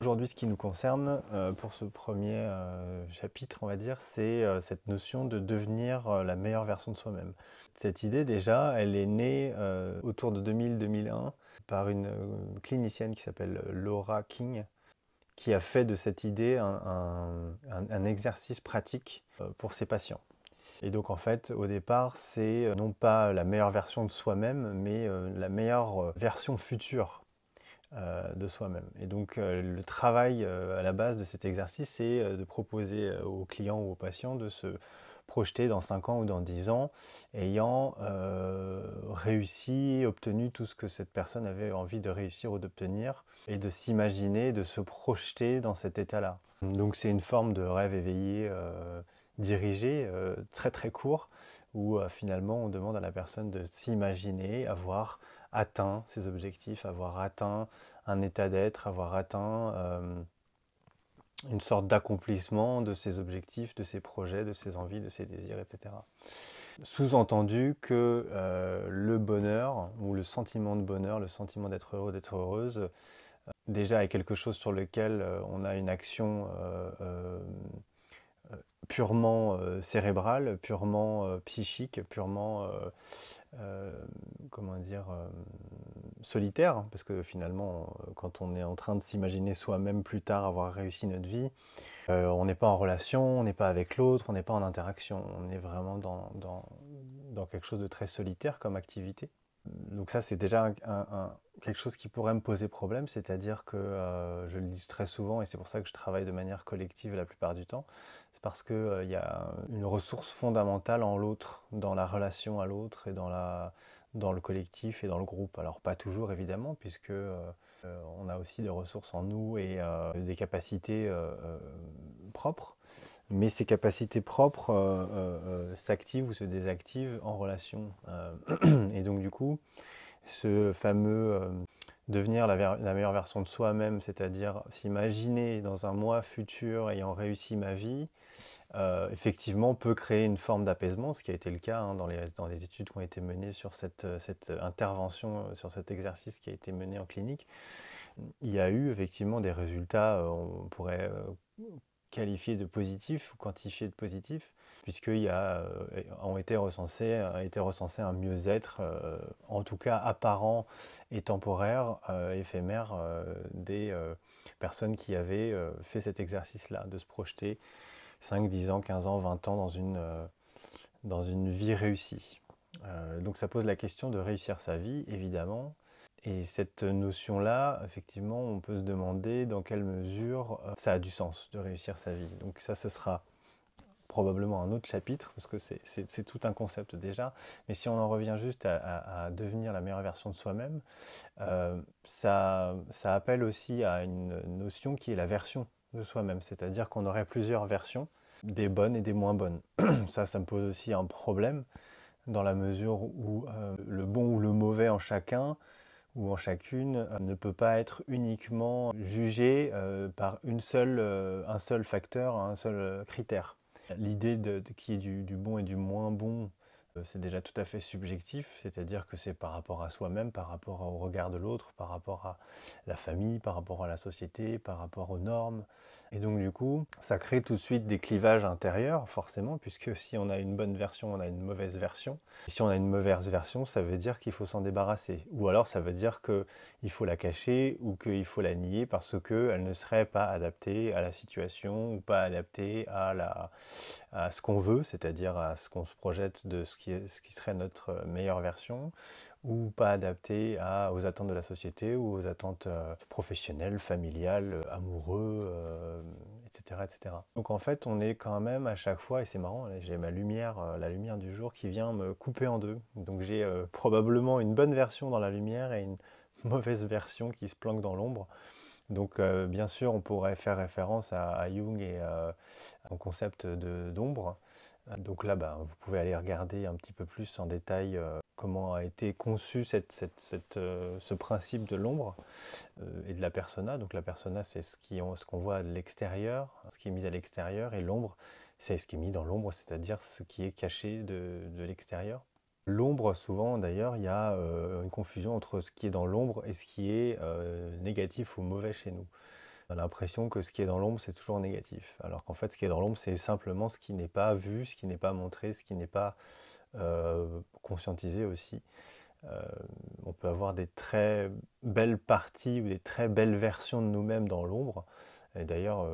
Aujourd'hui, ce qui nous concerne pour ce premier chapitre, on va dire, c'est cette notion de devenir la meilleure version de soi-même. Cette idée, déjà, elle est née autour de 2000-2001 par une clinicienne qui s'appelle Laura King, qui a fait de cette idée un exercice pratique pour ses patients. Et donc en fait, au départ, c'est non pas la meilleure version de soi-même, mais la meilleure version future de soi-même. Et donc le travail à la base de cet exercice, c'est de proposer aux clients ou aux patients de se projeter dans 5 ans ou dans 10 ans, ayant réussi, obtenu tout ce que cette personne avait envie de réussir ou d'obtenir, et de s'imaginer, de se projeter dans cet état-là. Donc c'est une forme de rêve éveillé dirigé, très très court, où finalement on demande à la personne de s'imaginer avoir atteint ses objectifs, avoir atteint un état d'être, avoir atteint une sorte d'accomplissement de ses objectifs, de ses projets, de ses envies, de ses désirs, etc. Sous-entendu que le bonheur, ou le sentiment de bonheur, le sentiment d'être heureux, d'être heureuse, déjà est quelque chose sur lequel on a une action purement cérébrale, purement psychique, purement comment dire, solitaire, parce que finalement, quand on est en train de s'imaginer soi-même plus tard avoir réussi notre vie, on n'est pas en relation, on n'est pas avec l'autre, on n'est pas en interaction, on est vraiment dans quelque chose de très solitaire comme activité. Donc ça, c'est déjà quelque chose qui pourrait me poser problème, c'est-à-dire que je le dis très souvent, et c'est pour ça que je travaille de manière collective la plupart du temps, c'est parce qu'il y a une ressource fondamentale en l'autre, dans la relation à l'autre et dans le collectif et dans le groupe. Alors pas toujours évidemment, puisque on a aussi des ressources en nous et des capacités propres, mais ces capacités propres s'activent ou se désactivent en relation. Et donc du coup, ce fameux devenir la meilleure version de soi-même, c'est-à-dire s'imaginer dans un moi futur ayant réussi ma vie, effectivement peut créer une forme d'apaisement, ce qui a été le cas dans les études qui ont été menées sur cette intervention, sur cet exercice qui a été mené en clinique. Il y a eu effectivement des résultats, on pourrait qualifié de positif ou quantifié de positif, puisqu'il a été recensé un mieux-être, en tout cas apparent et temporaire, éphémère, des personnes qui avaient fait cet exercice-là, de se projeter 5, 10 ans, 15 ans, 20 ans dans une vie réussie. Donc ça pose la question de réussir sa vie, évidemment. Et cette notion-là, effectivement, on peut se demander dans quelle mesure ça a du sens de réussir sa vie. Donc ça, ce sera probablement un autre chapitre, parce que c'est tout un concept déjà. Mais si on en revient juste à devenir la meilleure version de soi-même, ça appelle aussi à une notion qui est la version de soi-même. C'est-à-dire qu'on aurait plusieurs versions, des bonnes et des moins bonnes. Ça me pose aussi un problème, dans la mesure où le bon ou le mauvais en chacun ou en chacune ne peut pas être uniquement jugé par un seul facteur, un seul critère. L'idée qu'il y ait du bon et du moins bon, c'est déjà tout à fait subjectif, c'est-à-dire que c'est par rapport à soi-même, par rapport au regard de l'autre, par rapport à la famille, par rapport à la société, par rapport aux normes. Et donc du coup, ça crée tout de suite des clivages intérieurs, forcément, puisque si on a une bonne version, on a une mauvaise version. Et si on a une mauvaise version, ça veut dire qu'il faut s'en débarrasser. Ou alors ça veut dire qu'il faut la cacher ou qu'il faut la nier parce qu'elle ne serait pas adaptée à la situation ou pas adaptée à ce qu'on veut, c'est-à-dire à ce qu'on se projette de ce qui serait notre meilleure version, ou pas adapté aux attentes de la société ou aux attentes professionnelles, familiales, amoureux, etc., etc. Donc en fait, on est quand même à chaque fois, et c'est marrant, j'ai ma lumière, la lumière du jour qui vient me couper en deux. Donc j'ai probablement une bonne version dans la lumière et une mauvaise version qui se planque dans l'ombre. Donc bien sûr, on pourrait faire référence à Jung et au concept d'ombre. Donc là, vous pouvez aller regarder un petit peu plus en détail comment a été conçu ce principe de l'ombre et de la persona. Donc la persona, c'est ce qu'on voit de l'extérieur, ce qui est mis à l'extérieur, et l'ombre, c'est ce qui est mis dans l'ombre, c'est-à-dire ce qui est caché de l'extérieur. L'ombre, souvent d'ailleurs, il y a une confusion entre ce qui est dans l'ombre et ce qui est négatif ou mauvais chez nous. On a l'impression que ce qui est dans l'ombre, c'est toujours négatif. Alors qu'en fait, ce qui est dans l'ombre, c'est simplement ce qui n'est pas vu, ce qui n'est pas montré, ce qui n'est pas conscientisé aussi. Euh, on peut avoir des très belles parties ou des très belles versions de nous-mêmes dans l'ombre. Et d'ailleurs,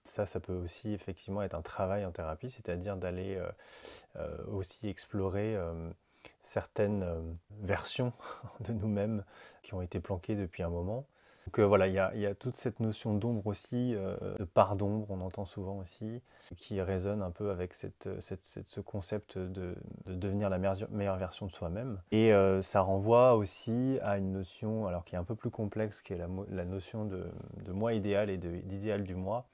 ça peut aussi effectivement être un travail en thérapie, c'est-à-dire d'aller aussi explorer certaines versions de nous-mêmes qui ont été planquées depuis un moment. Donc voilà, il y a toute cette notion d'ombre aussi, de part d'ombre, on entend souvent aussi, qui résonne un peu avec ce concept de devenir la meilleure version de soi-même. Et ça renvoie aussi à une notion, alors qui est un peu plus complexe, qui est la notion de moi idéal et d'idéal du moi,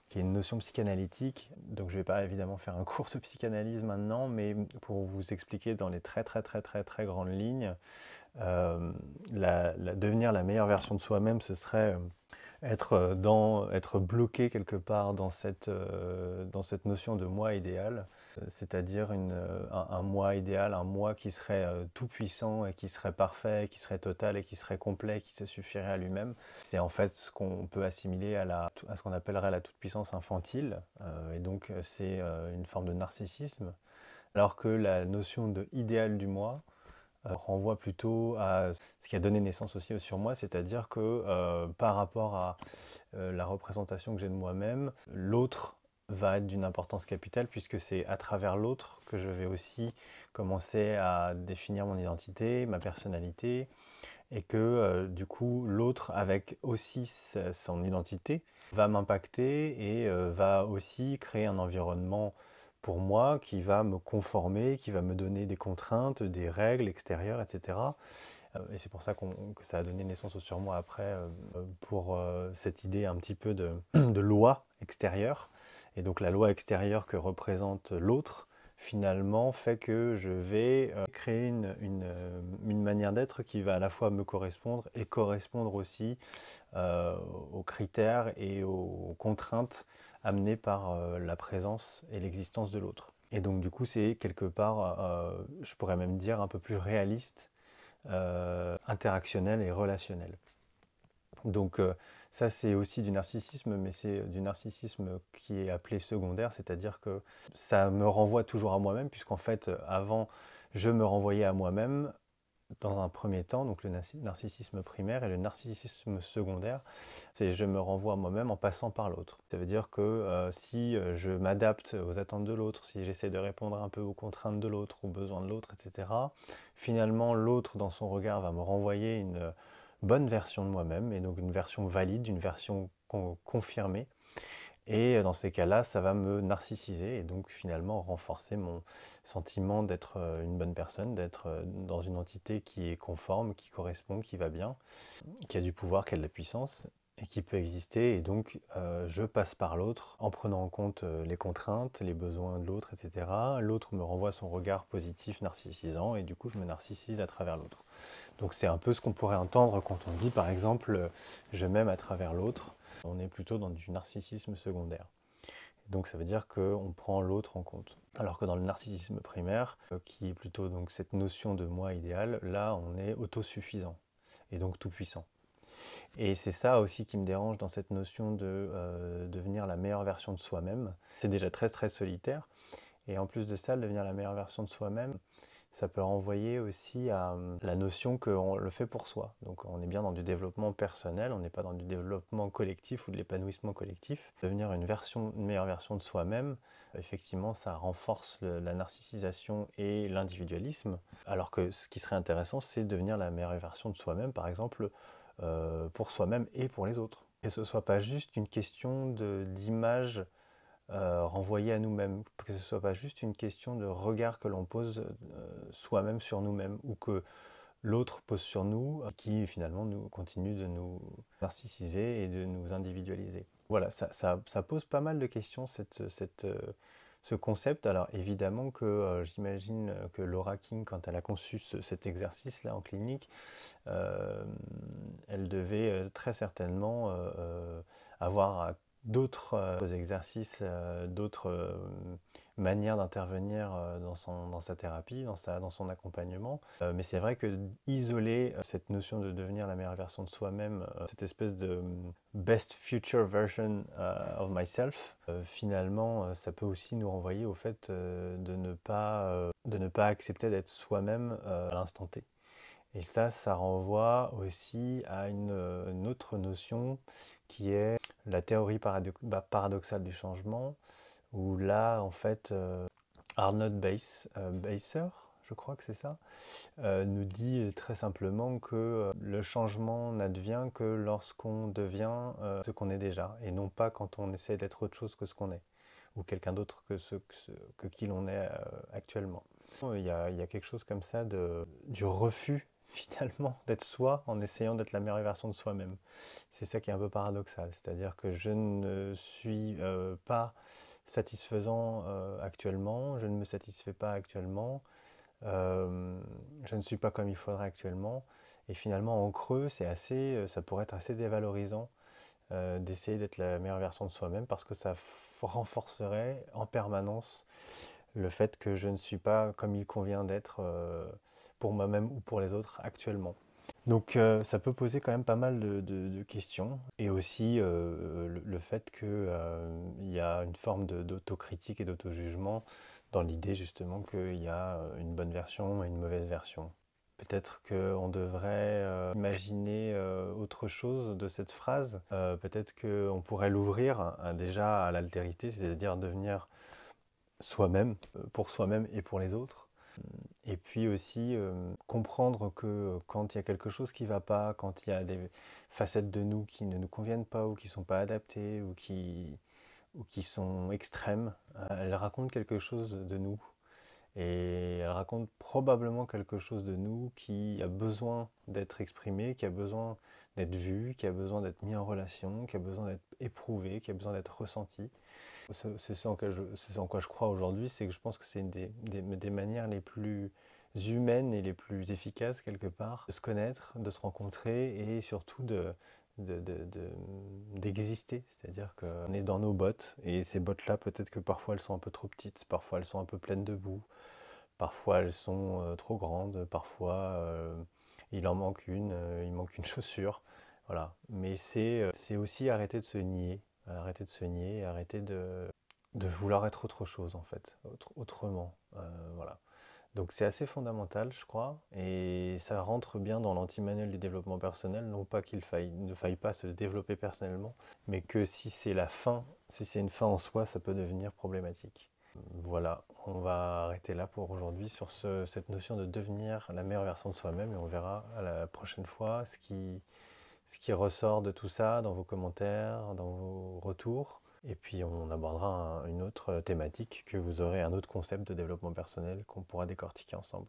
qui est une notion psychanalytique. Donc je ne vais pas évidemment faire un cours de psychanalyse maintenant, mais pour vous expliquer dans les très grandes lignes, devenir la meilleure version de soi-même, ce serait être bloqué quelque part dans cette notion de moi idéal, c'est-à-dire un moi idéal, un moi qui serait tout puissant et qui serait parfait, qui serait total et qui serait complet, qui se suffirait à lui-même. C'est en fait ce qu'on peut assimiler à ce qu'on appellerait la toute-puissance infantile, et donc c'est une forme de narcissisme, alors que la notion de idéal du moi renvoie plutôt à ce qui a donné naissance aussi au surmoi, c'est-à-dire que par rapport à la représentation que j'ai de moi-même, l'autre va être d'une importance capitale puisque c'est à travers l'autre que je vais aussi commencer à définir mon identité, ma personnalité, et que du coup l'autre avec aussi son identité va m'impacter et va aussi créer un environnement pour moi qui va me conformer, qui va me donner des contraintes, des règles extérieures, etc. Et c'est pour ça que ça a donné naissance au surmoi après, pour cette idée un petit peu de loi extérieure. Et donc la loi extérieure que représente l'autre, finalement, fait que je vais créer une manière d'être qui va à la fois me correspondre et correspondre aussi aux critères et aux contraintes amenées par la présence et l'existence de l'autre. Et donc du coup, c'est quelque part, je pourrais même dire, un peu plus réaliste, interactionnel et relationnel. Donc ça c'est aussi du narcissisme, mais c'est du narcissisme qui est appelé secondaire, c'est-à-dire que ça me renvoie toujours à moi-même, puisqu'en fait avant je me renvoyais à moi-même dans un premier temps, donc le narcissisme primaire, et le narcissisme secondaire, c'est je me renvoie à moi-même en passant par l'autre. Ça veut dire que si je m'adapte aux attentes de l'autre, si j'essaie de répondre un peu aux contraintes de l'autre, aux besoins de l'autre, etc., finalement l'autre dans son regard va me renvoyer une bonne version de moi-même, et donc une version valide, une version confirmée. Et dans ces cas-là, ça va me narcissiser et donc finalement renforcer mon sentiment d'être une bonne personne, d'être dans une entité qui est conforme, qui correspond, qui va bien, qui a du pouvoir, qui a de la puissance et qui peut exister. Et donc je passe par l'autre en prenant en compte les contraintes, les besoins de l'autre, etc. L'autre me renvoie son regard positif, narcissisant, et du coup je me narcissise à travers l'autre. Donc c'est un peu ce qu'on pourrait entendre quand on dit par exemple je m'aime à travers l'autre. On est plutôt dans du narcissisme secondaire. Donc ça veut dire qu'on prend l'autre en compte. Alors que dans le narcissisme primaire, qui est plutôt donc cette notion de moi idéal, là on est autosuffisant et donc tout puissant. Et c'est ça aussi qui me dérange dans cette notion de devenir la meilleure version de soi-même. C'est déjà très solitaire. Et en plus de ça, devenir la meilleure version de soi-même, ça peut renvoyer aussi à la notion qu'on le fait pour soi. Donc on est bien dans du développement personnel, on n'est pas dans du développement collectif ou de l'épanouissement collectif. Devenir une meilleure version de soi-même, effectivement, ça renforce la narcissisation et l'individualisme. Alors que ce qui serait intéressant, c'est devenir la meilleure version de soi-même, par exemple, pour soi-même et pour les autres. Que ce ne soit pas juste une question d'image renvoyée à nous-mêmes, que ce ne soit pas juste une question de regard que l'on pose soi-même sur nous-mêmes, ou que l'autre pose sur nous, qui finalement nous continue de nous narcissiser et de nous individualiser. Voilà, ça pose pas mal de questions, ce concept. Alors évidemment que j'imagine que Laura King, quand elle a conçu cet exercice-là en clinique, elle devait très certainement avoir à d'autres exercices, d'autres manières d'intervenir dans sa thérapie, dans son accompagnement. Mais c'est vrai que isoler cette notion de devenir la meilleure version de soi-même, cette espèce de best future version of myself, finalement, ça peut aussi nous renvoyer au fait de ne pas accepter d'être soi-même à l'instant T. Et ça renvoie aussi à une autre notion qui est la théorie paradoxale du changement, où là, en fait, Arnold Beisser, je crois que c'est ça, nous dit très simplement que le changement n'advient que lorsqu'on devient ce qu'on est déjà, et non pas quand on essaie d'être autre chose que ce qu'on est, ou quelqu'un d'autre que qui l'on est actuellement. Il y a quelque chose comme ça du refus finalement d'être soi en essayant d'être la meilleure version de soi-même. C'est ça qui est un peu paradoxal, c'est-à-dire que je ne suis pas satisfaisant actuellement, je ne me satisfais pas actuellement, je ne suis pas comme il faudrait actuellement, et finalement en creux, ça pourrait être assez dévalorisant d'essayer d'être la meilleure version de soi-même parce que ça renforcerait en permanence le fait que je ne suis pas comme il convient d'être pour moi-même ou pour les autres actuellement. Donc ça peut poser quand même pas mal de questions et aussi le fait qu'il y a une forme d'autocritique et d'auto-jugement dans l'idée justement qu'il y a une bonne version et une mauvaise version. Peut-être qu'on devrait imaginer autre chose de cette phrase. Peut-être qu'on pourrait l'ouvrir déjà à l'altérité, c'est-à-dire devenir soi-même, pour soi-même et pour les autres. Et puis aussi comprendre que quand il y a quelque chose qui ne va pas, quand il y a des facettes de nous qui ne nous conviennent pas ou qui ne sont pas adaptées ou qui sont extrêmes, elles racontent quelque chose de nous. Et elles racontent probablement quelque chose de nous qui a besoin d'être exprimé, qui a besoin d'être vu, qui a besoin d'être mis en relation, qui a besoin d'être éprouvé, qui a besoin d'être ressenti. C'est ce en quoi je crois aujourd'hui, c'est que je pense que c'est une des manières les plus humaines et les plus efficaces quelque part de se connaître, de se rencontrer et surtout d'exister. C'est-à-dire qu'on est dans nos bottes et ces bottes-là, peut-être que parfois elles sont un peu trop petites, parfois elles sont un peu pleines de boue, parfois elles sont trop grandes, parfois il en manque une, il manque une chaussure. Voilà. Mais c'est aussi arrêter de se nier, arrêter de vouloir être autre chose en fait, autrement. Voilà. Donc c'est assez fondamental, je crois, et ça rentre bien dans l'anti-manuel du développement personnel, non pas ne faille pas se développer personnellement, mais que si c'est la fin, si c'est une fin en soi, ça peut devenir problématique. Voilà, on va arrêter là pour aujourd'hui sur cette notion de devenir la meilleure version de soi-même et on verra à la prochaine fois ce qui ressort de tout ça dans vos commentaires, dans vos retours. Et puis on abordera une autre thématique que vous aurez un autre concept de développement personnel qu'on pourra décortiquer ensemble.